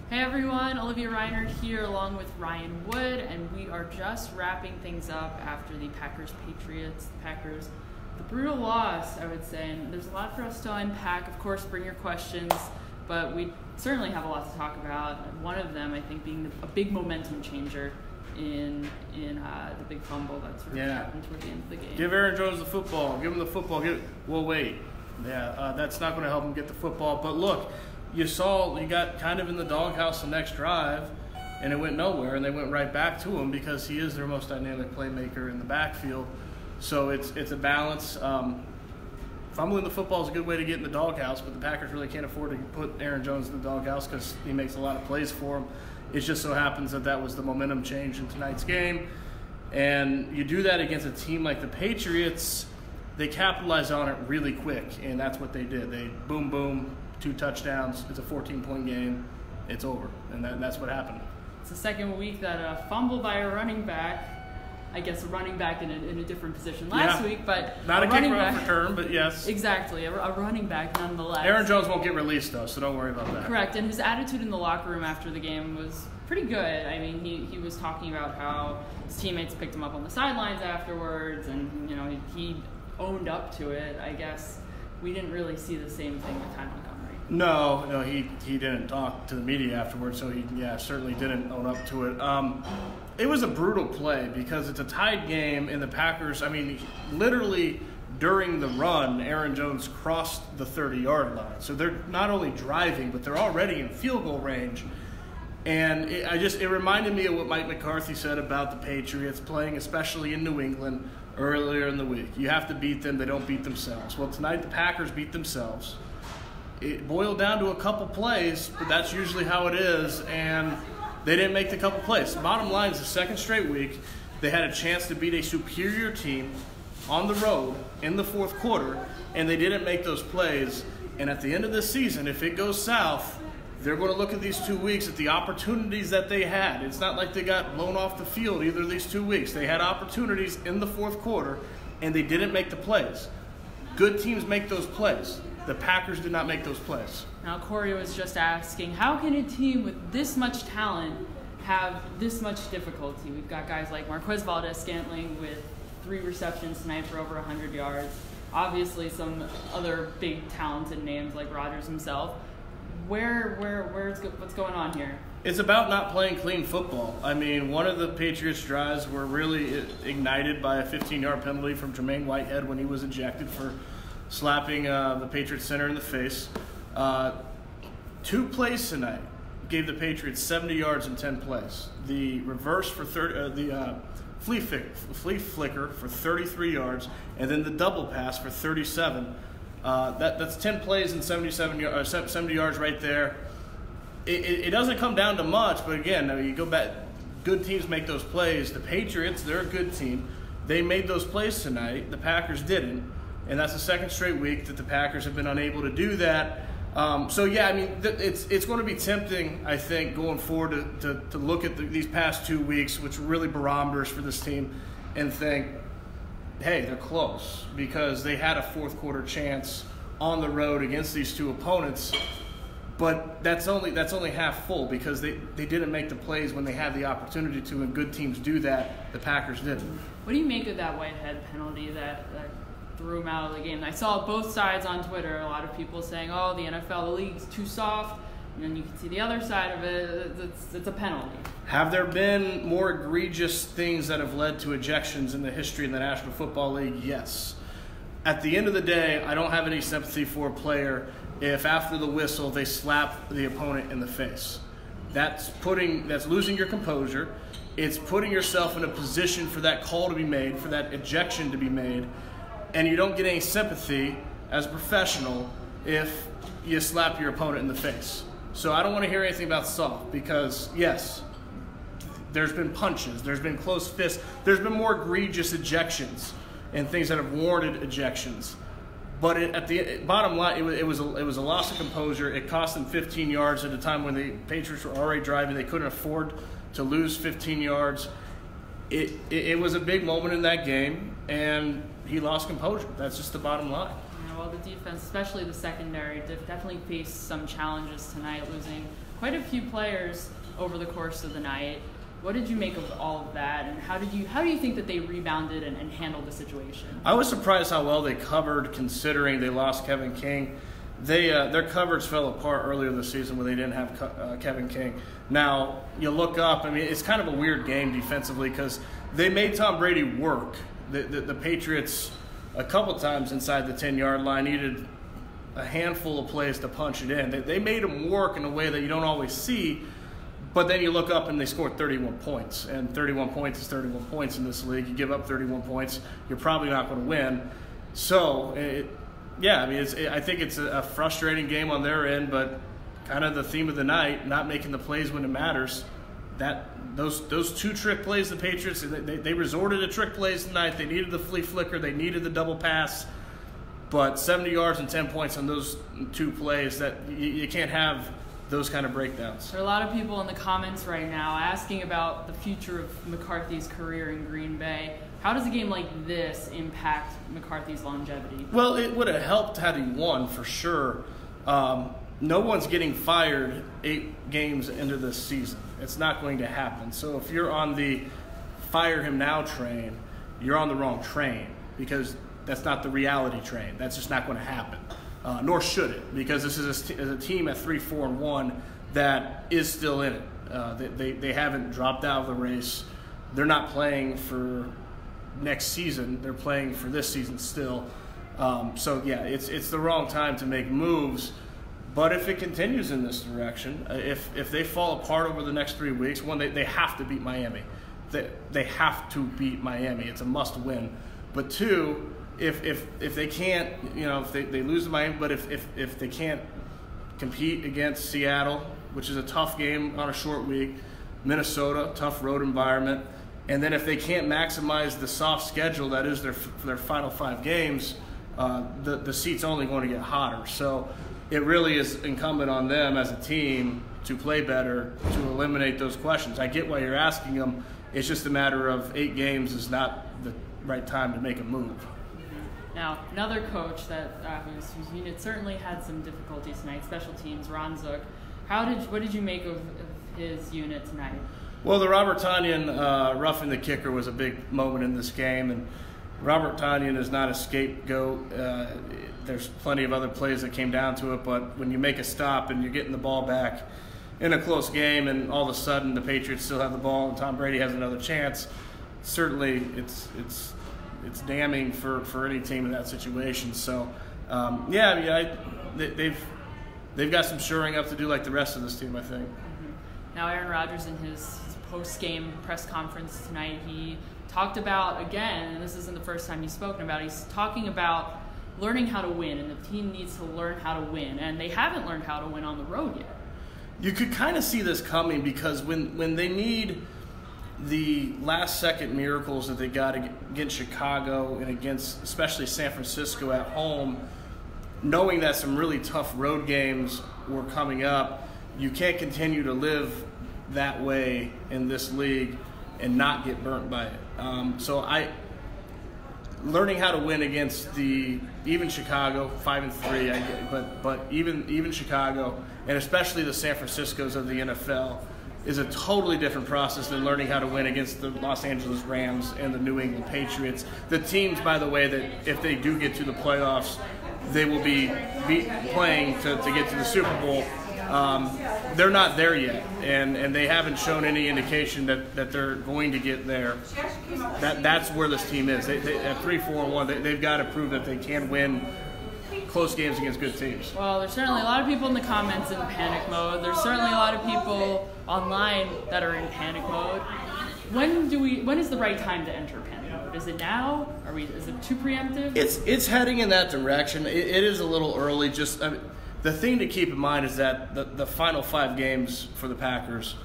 Hey everyone, Olivia Reiner here along with Ryan Wood, and we are just wrapping things up after the Patriots. The brutal loss, I would say, and there's a lot for us to unpack. Of course, bring your questions, but we certainly have a lot to talk about. One of them, I think, being a big momentum changer in the big fumble that sort of happened toward the end of the game. Give Aaron Jones the football. Give him the football. Well, wait. That's not going to help him get the football. But look, you got kind of in the doghouse the next drive, and it went nowhere, and they went right back to him because he is their most dynamic playmaker in the backfield. So it's a balance. Fumbling the football is a good way to get in the doghouse, but the Packers really can't afford to put Aaron Jones in the doghouse because he makes a lot of plays for them. It just so happens that was the momentum change in tonight's game. And you do that against a team like the Patriots, they capitalize on it really quick, and that's what they did. They boom, 2 touchdowns. It's a 14-point game. It's over, and that's what happened. It's the second week that a fumble by a running back, I guess a running back in a different position last week, but not a running kick back return, but yes. Exactly, a running back nonetheless. Aaron Jones won't get released, though, so don't worry about that. Correct, and his attitude in the locker room after the game was pretty good. I mean, he was talking about how his teammates picked him up on the sidelines afterwards, and he owned up to it. I guess we didn't really see the same thing with Ty Montgomery. No, he didn't talk to the media afterwards, so he certainly didn't own up to it. It was a brutal play because it's a tied game, and the Packers, literally during the run, Aaron Jones crossed the 30-yard line. So they're not only driving, but they're already in field goal range. And it reminded me of what Mike McCarthy said about the Patriots playing, especially in New England, earlier in the week. You have to beat them. They don't beat themselves. Well, tonight the Packers beat themselves. It boiled down to a couple plays, but that's usually how it is, and they didn't make the couple plays. Bottom line is the second straight week, they had a chance to beat a superior team on the road in the fourth quarter, and they didn't make those plays. And at the end of this season, if it goes south, they're going to look at these 2 weeks at the opportunities that they had. It's not like they got blown off the field either of these 2 weeks. They had opportunities in the fourth quarter, and they didn't make the plays. Good teams make those plays. The Packers did not make those plays. Now, Corey was just asking, how can a team with this much talent have this much difficulty? We've got guys like Marquez Valdes-Scantling with 3 receptions tonight for over 100 yards. Obviously, some other big talented names like Rodgers himself. What's going on here? It's about not playing clean football. One of the Patriots' drives were really ignited by a 15-yard penalty from Jermaine Whitehead when he was ejected for slapping the Patriots center in the face. 2 plays tonight gave the Patriots 70 yards in 10 plays. The reverse for the flea flicker for 33 yards, and then the double pass for 37. That's 10 plays and 70 yards right there. It doesn't come down to much, but again, you go back. Good teams make those plays. The Patriots, they're a good team. They made those plays tonight. The Packers didn't. And that's the second straight week that the Packers have been unable to do that. It's going to be tempting, I think, going forward to look at these past 2 weeks, which are really barometers for this team, and think, hey, they're close because they had a fourth quarter chance on the road against these 2 opponents. But that's only half full because they didn't make the plays when they had the opportunity to, and good teams do that. The Packers didn't. What do you make of that Whitehead penalty that threw him out of the game? I saw both sides on Twitter. A lot of people saying, "Oh, the NFL, the league's too soft," and then you can see the other side of it. It's a penalty. Have there been more egregious things that have led to ejections in the history of the National Football League? Yes. At the end of the day, I don't have any sympathy for a player if after the whistle they slap the opponent in the face. That's losing your composure. It's putting yourself in a position for that call to be made, for that ejection to be made. And you don't get any sympathy as a professional if you slap your opponent in the face. So I don't want to hear anything about soft because, yes, there's been punches, there's been close fists, there's been more egregious ejections and things that have warranted ejections. But at the bottom line, it was a loss of composure. It cost them 15 yards at a time when the Patriots were already driving. They couldn't afford to lose 15 yards. It was a big moment in that game, and he lost composure. That's just the bottom line. Yeah, well, the defense, especially the secondary, definitely faced some challenges tonight, losing quite a few players over the course of the night. What did you make of all of that, and how do you think that they rebounded and handled the situation? I was surprised how well they covered, considering they lost Kevin King. Their coverage fell apart earlier this season when they didn't have Kevin King. Now, you look up, I mean, it's kind of a weird game defensively because they made Tom Brady work. The Patriots, a couple times inside the 10-yard line, needed a handful of plays to punch it in. They made him work in a way that you don't always see, but then you look up and they scored 31 points. And 31 points is 31 points in this league. You give up 31 points, you're probably not going to win. So, I think it's a frustrating game on their end, but kind of the theme of the night, not making the plays when it matters. Those two trick plays, the Patriots, they resorted to trick plays tonight. They needed the flea flicker. They needed the double pass. But 70 yards and 10 points on those two plays, that you can't have those kind of breakdowns. There are a lot of people in the comments right now asking about the future of McCarthy's career in Green Bay. How does a game like this impact McCarthy's longevity? Well, it would have helped had he won, for sure. No one's getting fired 8 games into this season. It's not going to happen. So if you're on the fire him now train, you're on the wrong train, because that's not the reality train. That's just not going to happen. Nor should it, because this is a team at 3-4-1 that is still in it. They haven't dropped out of the race. They're not playing for next season. They're playing for this season still. It's the wrong time to make moves. But if it continues in this direction, if they fall apart over the next 3 weeks, one, they have to beat Miami. They have to beat Miami. It's a must-win. But two, if they can't, if they lose to Miami, but if they can't compete against Seattle, which is a tough game on a short week, Minnesota, tough road environment, and then if they can't maximize the soft schedule that is their final 5 games, the seat's only going to get hotter. So it really is incumbent on them as a team to play better, to eliminate those questions. I get why you're asking them. It's just a matter of 8 games is not the right time to make a move. Now, another coach that whose unit certainly had some difficulties tonight, special teams, Ron Zook. What did you make of his unit tonight? Well, the Robert Tonyan roughing the kicker was a big moment in this game, and Robert Tonyan is not a scapegoat. There's plenty of other plays that came down to it, but when you make a stop and you're getting the ball back in a close game and all of a sudden the Patriots still have the ball and Tom Brady has another chance, certainly it's damning for any team in that situation. So, they've got some shoring up to do like the rest of this team, I think. Mm-hmm. Now, Aaron Rodgers in his post-game press conference tonight, he talked about, again, and this isn't the first time he's spoken about, he's talking about learning how to win, and the team needs to learn how to win, and they haven't learned how to win on the road yet. You could kind of see this coming, because when they need the last-second miracles that they got against Chicago and against especially San Francisco at home, knowing that some really tough road games were coming up, you can't continue to live that way in this league and not get burnt by it. Learning how to win against even Chicago, 5-3, but even Chicago, and especially the San Franciscos of the NFL, is a totally different process than learning how to win against the Los Angeles Rams and the New England Patriots. The teams, by the way, that if they do get to the playoffs, they will be playing to get to the Super Bowl. They're not there yet, and they haven't shown any indication that they're going to get there. That's where this team is. They at 3-4-1, they've got to prove that they can win close games against good teams. Well, there's certainly a lot of people in the comments in panic mode. There's certainly a lot of people online that are in panic mode. When is the right time to enter panic mode? Is it now? Is it too preemptive? It's heading in that direction. It is a little early. The thing to keep in mind is that the final 5 games for the Packers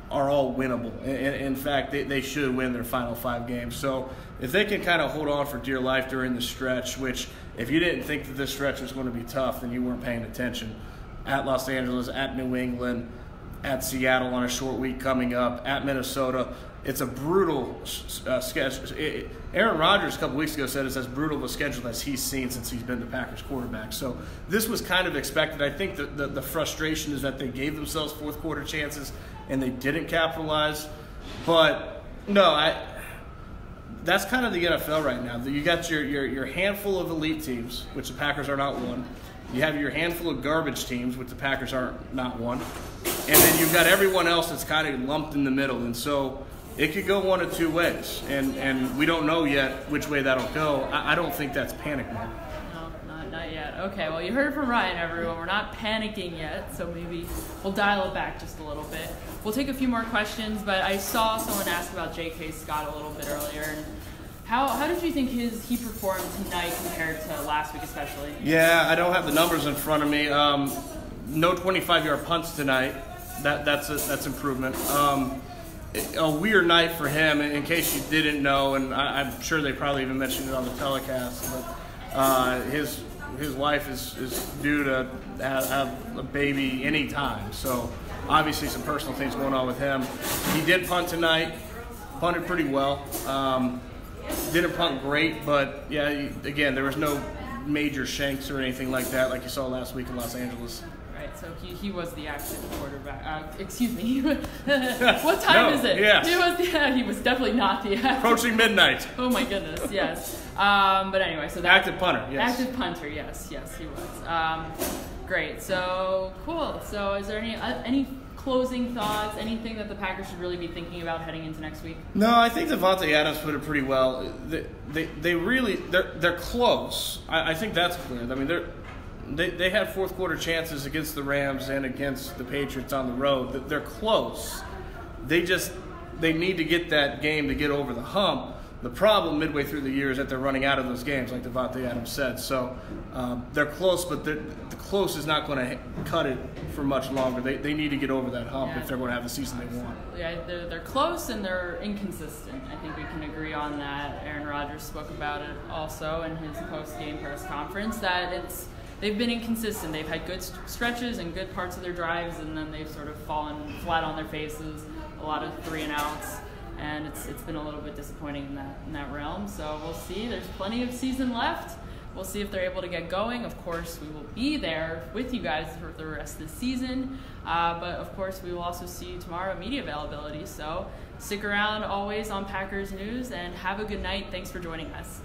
are all winnable. In fact, they should win their final 5 games. So if they can kind of hold on for dear life during the stretch, which if you didn't think that this stretch was going to be tough, then you weren't paying attention. At Los Angeles, at New England, at Seattle on a short week coming up, at Minnesota. It's a brutal schedule. Aaron Rodgers a couple weeks ago said it's as brutal of a schedule as he's seen since he's been the Packers quarterback. So this was kind of expected. I think the frustration is that they gave themselves fourth quarter chances and they didn't capitalize. But no, that's kind of the NFL right now. You got your handful of elite teams, which the Packers are not one. You have your handful of garbage teams, which the Packers are not one. And then you've got everyone else that's kind of lumped in the middle. And so it could go one of two ways. And we don't know yet which way that'll go. I don't think that's panic mode. No, not yet. Okay, well, you heard from Ryan, everyone. We're not panicking yet, so maybe we'll dial it back just a little bit. We'll take a few more questions, but I saw someone ask about Jaycee Stats a little bit earlier. And how did you think he performed tonight compared to last week especially? Yeah, I don't have the numbers in front of me. No 25-yard punts tonight. That's improvement. A weird night for him, in case you didn't know, and I'm sure they probably even mentioned it on the telecast, but his wife is due to have a baby anytime. So obviously some personal things going on with him. He did punt tonight, punted pretty well. Didn't punt great, but yeah, again, there was no major shanks or anything like that like you saw last week in Los Angeles. Right, so he was the active quarterback. Excuse me. What time is it? Yes. He was definitely not the active. Approaching midnight. Oh my goodness, yes. But anyway, so active punter, yes. Active punter, yes, he was. Great. So cool. So is there any closing thoughts? Anything that the Packers should really be thinking about heading into next week? No, I think Davante Adams put it pretty well. They're close. I think that's clear. I mean, they had fourth quarter chances against the Rams and against the Patriots on the road. They're close. They need to get that game to get over the hump. The problem midway through the year is that they're running out of those games, like Davante Adams said. So they're close, but the close is not going to cut it for much longer. They need to get over that hump if they're going to have the season they want. Yeah, they're close and they're inconsistent. I think we can agree on that. Aaron Rodgers spoke about it also in his post-game press conference, that they've been inconsistent. They've had good stretches and good parts of their drives, and then they've sort of fallen flat on their faces, a lot of 3-and-outs. And it's been a little bit disappointing in that realm. So we'll see. There's plenty of season left. We'll see if they're able to get going. Of course, we will be there with you guys for the rest of the season. But, of course, we will also see you tomorrow at media availability. So stick around always on Packers News, and have a good night. Thanks for joining us.